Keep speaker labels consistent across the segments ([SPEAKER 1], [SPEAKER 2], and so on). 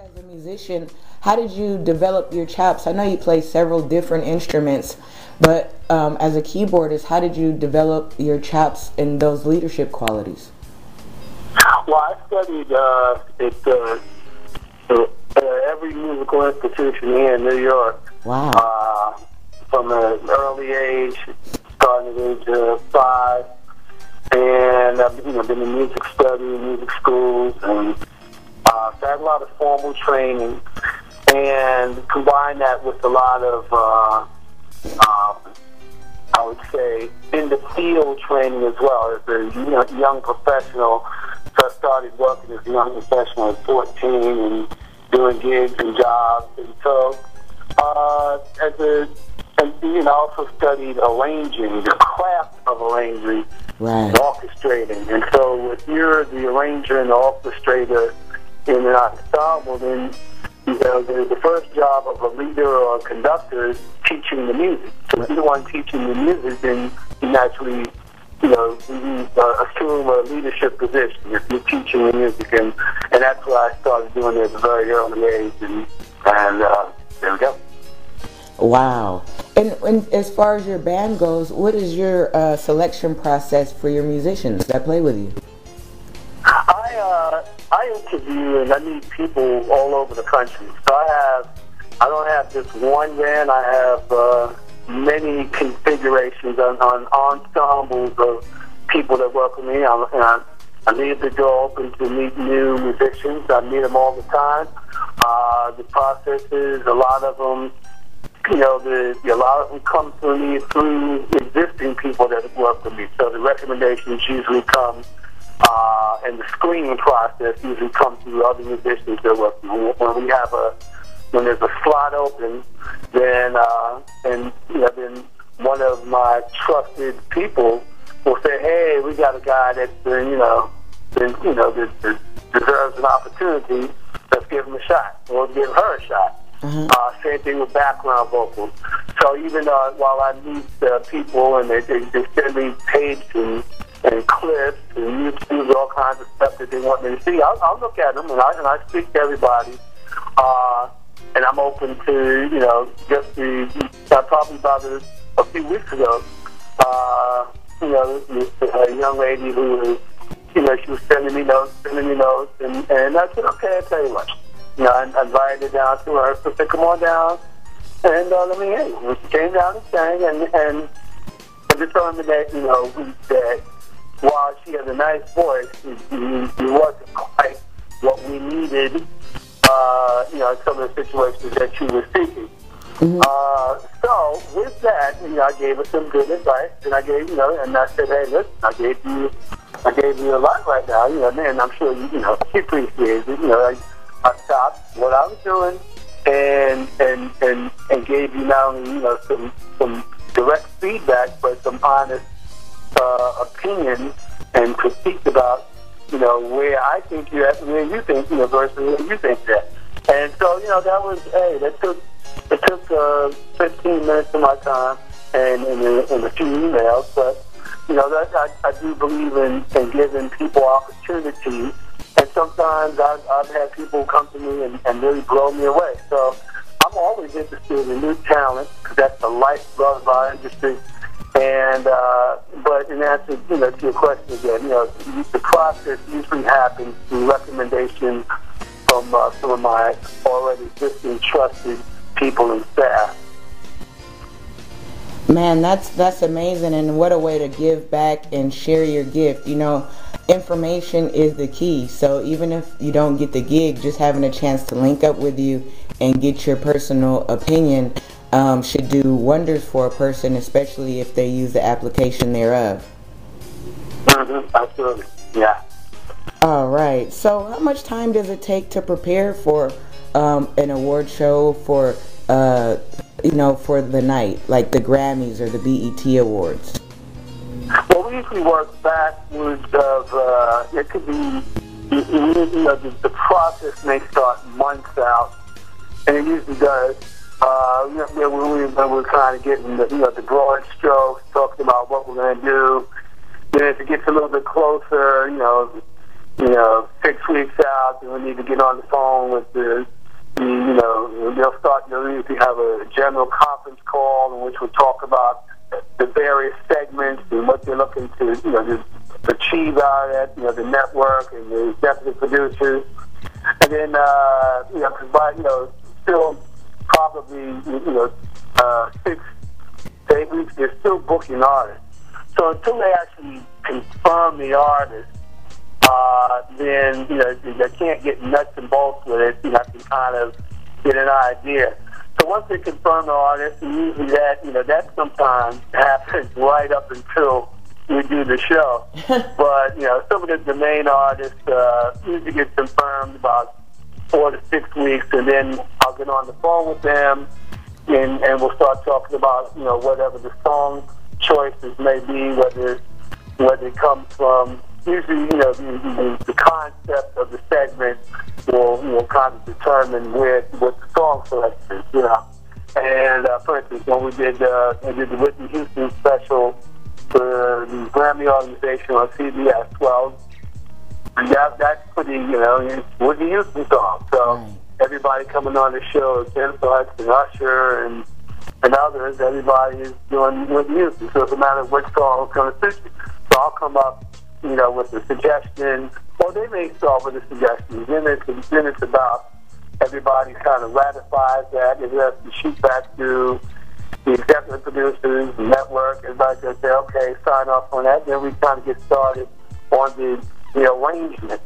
[SPEAKER 1] as a musician, how did you develop your chops? I know you play several different instruments, but as a keyboardist, how did you develop your chops and those leadership qualities?
[SPEAKER 2] Well, I studied at every musical institution here in New York.
[SPEAKER 1] Wow.
[SPEAKER 2] From an early age, starting at the age of 5, and I've been in music study, music schools, and so I had a lot of formal training, and combine that with a lot of, I would say, in the field training as well. As a young professional, so I started working as a young professional at 14 and doing gigs and jobs, and so I also studied arranging, the craft of arranging,
[SPEAKER 1] right,
[SPEAKER 2] and orchestrating. And so if you're the arranger and the orchestrator in an ensemble, then the first job of a leader or a conductor is teaching the music. So if you're the one teaching the music, then you naturally, assume a leadership position if you're teaching the music. And that's what I started doing at a very early age. And there we go.
[SPEAKER 1] Wow. And as far as your band goes, what is your selection process for your musicians that play with you?
[SPEAKER 2] I interview and I meet people all over the country. So I don't have just one band. I have many configurations on ensembles of people that work with me. I leave the door open to meet new musicians. I meet them all the time. The process is a lot of them. A lot of them come to me through existing people that have worked with me. So the recommendations usually come, and the screening process usually comes through other musicians that work with me. When there's a slot open, then then one of my trusted people will say, "Hey, we got a guy that that deserves an opportunity. Let's give him a shot, or give her a shot." Same thing with background vocals. So even while I meet people and they send me tapes and clips and YouTube, all kinds of stuff that they want me to see, I'll look at them and I speak to everybody. And I'm open to, probably about a few weeks ago, a young lady who was, she was sending me notes, and I said, okay, I'll tell you what. I invited her down to her, so I said, come on down, and let me hear you. She came down and sang, and I determined that, while she had a nice voice, it wasn't quite what we needed, in some of the situations that she was seeking. So with that, I gave her some good advice, and I gave, and I said, hey, listen, I gave you a lot right now, and I'm sure she appreciates it, I stopped what I was doing and gave you not only some direct feedback, but some honest opinions and critiques about where I think you're at, where you think versus where you think you're at. And so that was it took 15 minutes of my time and a few emails, but I do believe in giving people opportunities. And sometimes I've had people come to me and really blow me away. So I'm always interested in new talent because that's the lifeblood of our industry. And but in answer to your question again, the process usually happens through recommendation from some of my already existing trusted people and staff.
[SPEAKER 1] Man, that's amazing, and what a way to give back and share your gift. Information is the key. So even if you don't get the gig, just having a chance to link up with you and get your personal opinion should do wonders for a person, especially if they use the application thereof.
[SPEAKER 2] Absolutely, yeah.
[SPEAKER 1] All right. So how much time does it take to prepare for an award show for for the night, like the Grammys or the BET Awards?
[SPEAKER 2] Well, we usually work backwards of, it could be, the process may start months out, and it usually does. When we're kind of getting the broad strokes, talking about what we're going to do. Then as it gets a little bit closer, 6 weeks out, then we need to get on the phone with they'll usually have a general conference call in which we'll talk about the various segments and what they're looking to, to achieve out at, the network and the executive producers. And then, still probably, 6 to 8 weeks, they're still booking artists. So until they actually confirm the artist, then, they can't get nuts and bolts with it. I can kind of get an idea. So once they confirm the artist, and usually that sometimes happens right up until we do the show. But, some of the main artists usually get confirmed about 4 to 6 weeks, and then I'll get on the phone with them, and we'll start talking about, whatever the song choices may be, whether it comes from, usually, the concept of the segment will kind of determine what the song selection is, And, for instance, when we did the Whitney Houston special for the Grammy organization on CBS, well, that's pretty, Whitney Houston song. So everybody coming on the show, Ken Sutton and Usher and others, everybody is doing Whitney Houston. So it's a matter of which song is going to suit you. So I'll come up, with a suggestion, or they may start with a suggestion. Then it's about everybody kind of ratifies that. It has to shoot back to the executive producers, the network. Everybody's going to say, okay, sign off on that. Then we kind of get started on the arrangement.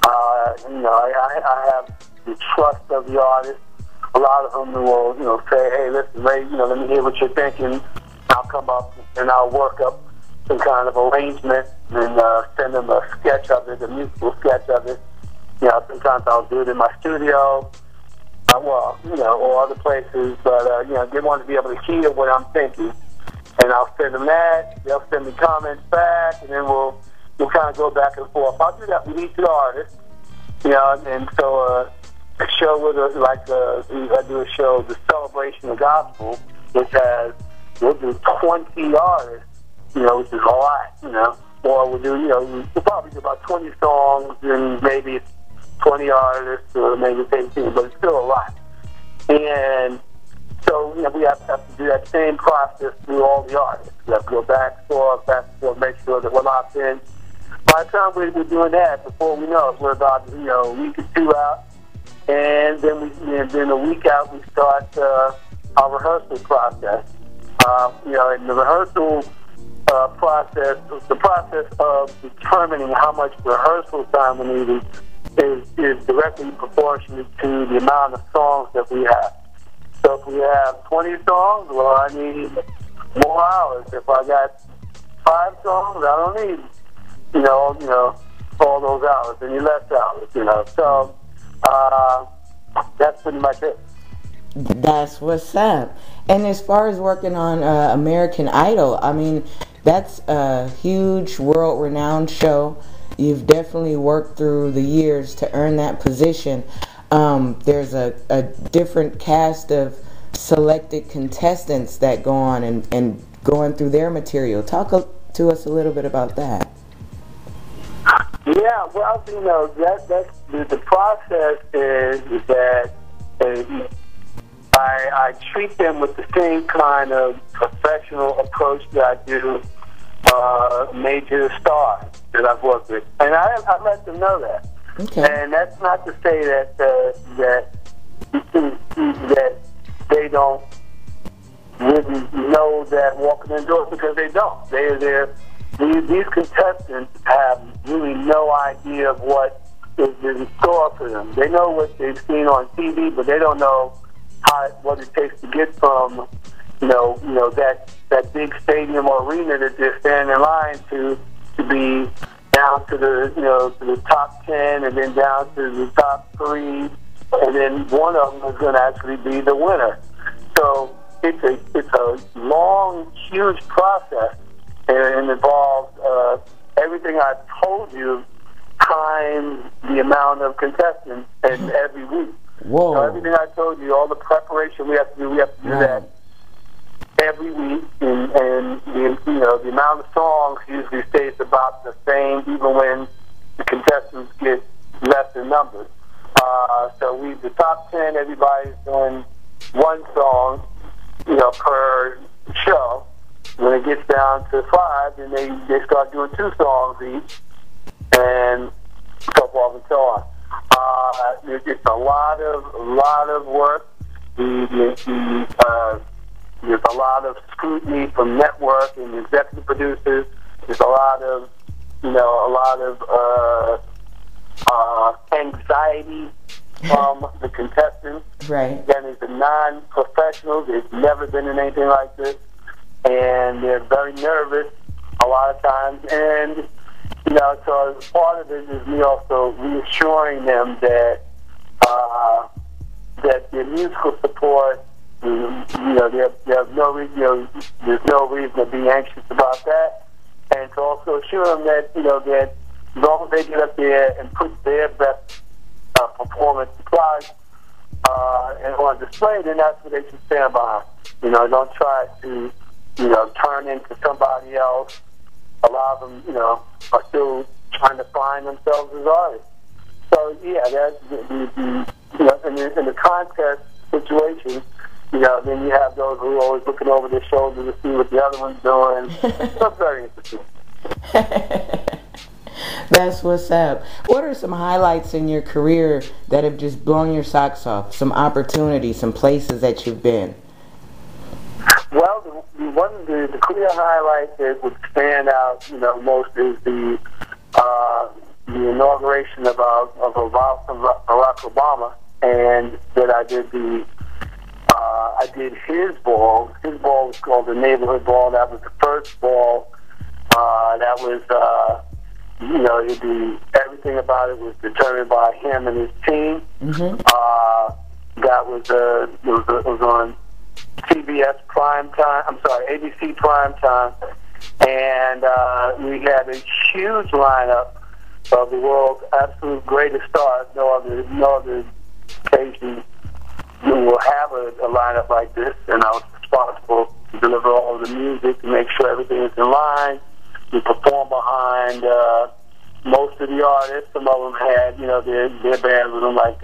[SPEAKER 2] I have the trust of the artist. A lot of them will, say, hey, listen, Ray, let me hear what you're thinking. I'll come up and I'll work up some kind of arrangement and send them a sketch of it, a musical sketch of it. Sometimes I'll do it in my studio, or other places, but, they want to be able to hear what I'm thinking. And I'll send them that, they'll send me comments back, and then we'll kind of go back and forth. I'll do that with each artist, and so a show with I do a show, The Celebration of Gospel, which we'll do 20 artists, which is a lot, or we'll do, we'll probably do about 20 songs and maybe 20 artists or maybe 15, but it's still a lot. And so, we have to do that same process through all the artists. We have to go back and forth, make sure that we're locked in. By the time we're doing that, before we know it, we're about, a week or two out. And then a week out, we start our rehearsal process. In the rehearsal process, the process of determining how much rehearsal time we need is directly proportionate to the amount of songs that we have. So if we have 20 songs, well, I need more hours. If I got 5 songs, I don't need, all those hours, any less hours, So that's pretty much it.
[SPEAKER 1] That's what's up. And as far as working on American Idol, I mean, that's a huge world-renowned show. You've definitely worked through the years to earn that position. There's a different cast of selected contestants that go on and going through their material. Talk to us a little bit about that.
[SPEAKER 2] Yeah, well, that's the process is that I treat them with the same kind of professional approach that I do major stars that I've worked with, and I let them know that. Okay. And that's not to say that they don't really know that walking indoors, because they don't. These contestants have really no idea of what is in store for them. They know what they've seen on TV, but they don't know what it takes to get from that big stadium or arena that they're standing in line to be down to the top 10, and then down to the top 3, and then one of them is going to actually be the winner. So it's a long, huge process, and it involves everything I've told you times the amount of contestants and every week.
[SPEAKER 1] Whoa.
[SPEAKER 2] So everything I told you, all the preparation we have to do that every week, and the amount of songs usually stays about the same, even when the contestants get numbers. So the top 10, everybody's doing one song, per show. When it gets down to 5, then they start doing 2 songs each, and so forth and so on. It's a lot of work. There's a lot of scrutiny from network and executive producers. There's a lot of anxiety from the contestants.
[SPEAKER 1] Right.
[SPEAKER 2] Then there's the non-professionals. They've never been in anything like this, and they're very nervous a lot of times. And so part of it is me also reassuring them that their musical support, they have no reason, there's no reason to be anxious about that, and to also assure them that that as long as they get up there and put their best performance applied and on display, then that's what they should stand behind. Don't try to turn into somebody else. A lot of them, are still trying to find themselves as artists. So yeah, that's in the contest situation, then you have those who are always looking over their shoulder to see what the other one's doing. That's very interesting.
[SPEAKER 1] That's what's up. What are some highlights in your career that have just blown your socks off? Some opportunities, some places that you've been?
[SPEAKER 2] Well, the clear highlight that would stand out, most is the inauguration of Barack Obama, and that I did his ball. His ball was called the Neighborhood Ball. That was the first ball. That was, everything about it was determined by him and his team.
[SPEAKER 1] Mm-hmm.
[SPEAKER 2] That was it was on CBS prime time. I'm sorry, ABC prime time, and we had a huge lineup of the world's absolute greatest stars. No other occasion will have a lineup like this, and I was responsible to deliver all of the music to make sure everything is in line. We performed behind most of the artists. Some of them had, their bands with them, like,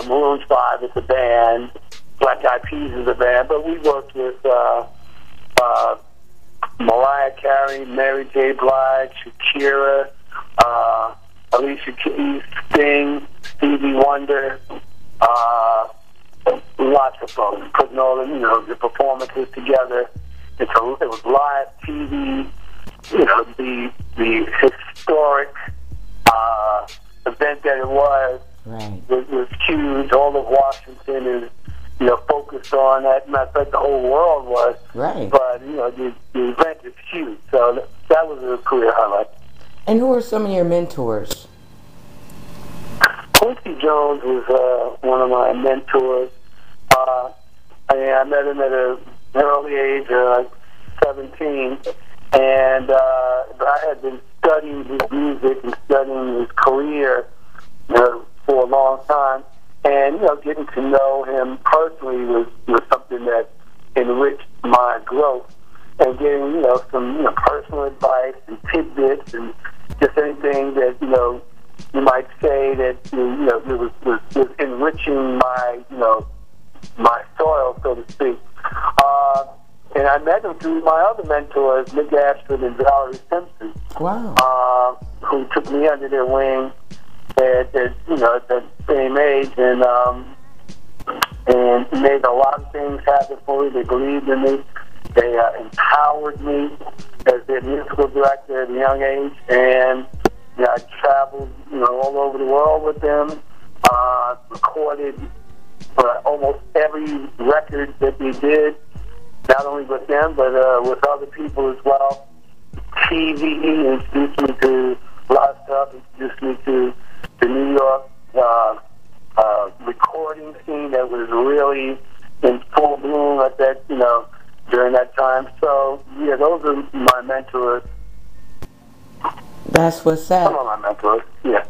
[SPEAKER 2] Maroon 5 is a band, Black Eyed Peas is a band, but we worked with Mariah Carey, Mary J. Blige, Shakira, Alicia Keys, Sting, Stevie Wonder, lots of folks, putting all the performances together. It was live TV, the historic event that it was.
[SPEAKER 1] Right.
[SPEAKER 2] Was huge. All of Washington is, focused on that. Matter of fact, the whole world was.
[SPEAKER 1] Right.
[SPEAKER 2] But, the event is huge. So that was a career highlight.
[SPEAKER 1] And who are some of your mentors?
[SPEAKER 2] Quincy Jones was one of my mentors. I met him at an early age, 17, and I had been studying his music and studying his career for a long time, and getting to know him personally was something that enriched my growth, and getting some personal advice and tidbits and just anything that you might say that was enriching my my soil, so to speak. And I met him through my other mentors, Nick Ashford and Valerie Simpson.
[SPEAKER 1] Wow.
[SPEAKER 2] Who took me under their wing at that same age, and made a lot of things happen for me. They believed in me. They empowered me as their musical director at a young age, and I traveled all over the world with them. Recorded almost every record that we did, not only with them, but with other people as well. TV introduced me to a lot of stuff, introduced me to the New York recording scene that was really in full bloom at that, during that time. So, yeah, those are my mentors.
[SPEAKER 1] That's what's up.
[SPEAKER 2] Some of my mentors, yeah.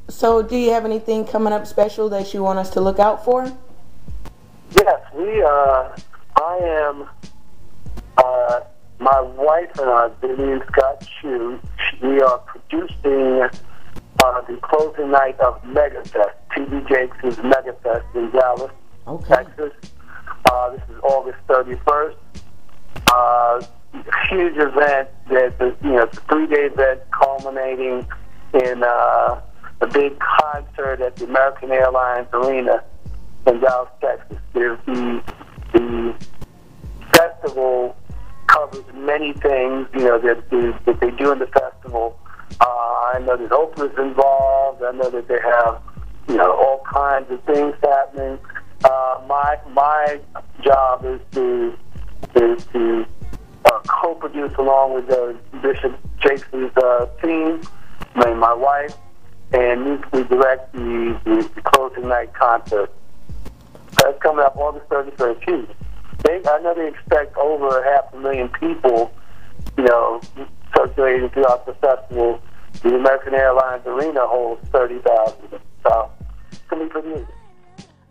[SPEAKER 1] So, do you have anything coming up special that you want us to look out for?
[SPEAKER 2] Yes, I am, my wife and I, Vivian Scott Shue, we are producing the closing night of Megafest, T.D. Jakes' Megafest in Dallas, Texas. This is August 31st. Huge event. It's a 3-day event culminating in a big concert at the American Airlines Arena in Dallas, Texas. The festival covers many things, that they do in the festival. I know that Oprah's involved. I know that they have, all kinds of things happening. My job is to co-produce along with Bishop Jakes' team, my wife, and musically direct the closing night concert. That's coming up August 31st. Huge. I know they expect over 500,000 people, circulating throughout the festival. The American Airlines Arena holds 30,000. So it's going to be pretty easy.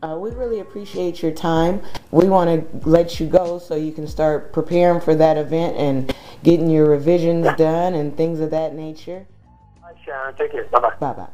[SPEAKER 1] We really appreciate your time. We want to let you go so you can start preparing for that event and getting your revisions done and things of that nature.
[SPEAKER 2] Hi, Sharon. Take care. Bye-bye.
[SPEAKER 1] Bye-bye.